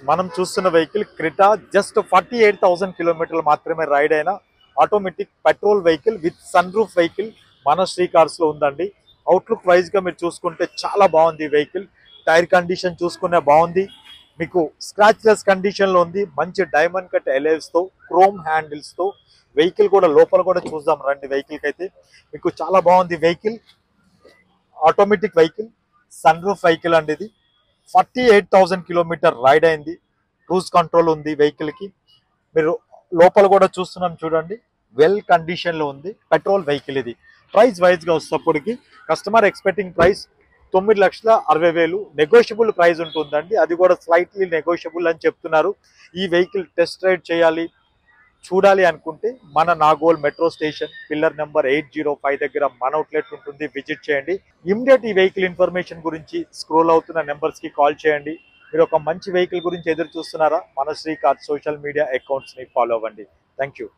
మనం చూస్తున్న vehicle Creta just 48,000 కిలోమీటర్లు మాత్రమే రైడ్ అయిన automatic petrol vehicle with sunroof vehicle మన శ్రీ కార్స్ లో ఉందండి. అవుట్లుక్ వైజ్ గా మీరు చూసుకుంటే చాలా బాగుంది వెహికల్. టైర్ కండిషన్ చూసుకునే బాగుంది, మీకు స్క్రాచ్ లెస్ కండిషన్ లో ఉంది. మంచి డైమండ్ కట్ ఎలైవ్స్ తో క్రోమ్ హ్యాండిల్స్ తో వెహికల్ కూడా లోపల కూడా చూద్దాం రండి. వెహికల్ కి అయితే మీకు చాలా బాగుంది vehicle. Automatic vehicle, sunroof vehicle అండి ఇది. 48,000 కిలోమీటర్ రైడ్ అయింది. క్రూజ్ కంట్రోల్ ఉంది వెహికల్ కి. మీరు లోపల కూడా చూస్తున్నాం చూడండి, వెల్ కండిషన్ లో ఉంది. పెట్రోల్ వెహికల్ ఇది. ప్రైస్ వైజ్ గా వస్తప్పటికి customer expecting price 9,60,000 negotiable price ఉంటుందండి. అది కూడా స్లైట్లీ నెగోషియబుల్ అని చెప్తున్నారు. ఈ వెహికల్ టెస్ట్ రైడ్ చేయాలి, చూడాలి అనుకుంటే మన Nagole metro station pillar number 805 దగ్గర మన అవుట్లెట్ ఉంటుంది, విజిట్ చేయండి. ఇమ్మీడియట్ ఈ వెహికల్ ఇన్ఫర్మేషన్ గురించి స్క్రోల్ అవుతున్న నెంబర్స్ కి కాల్ చేయండి. మీరు ఒక మంచి వెహికల్ గురించి ఎదురు చూస్తున్నారా? మన Sri Cars social media accounts ని ఫాలో అవ్వండి. Thank you.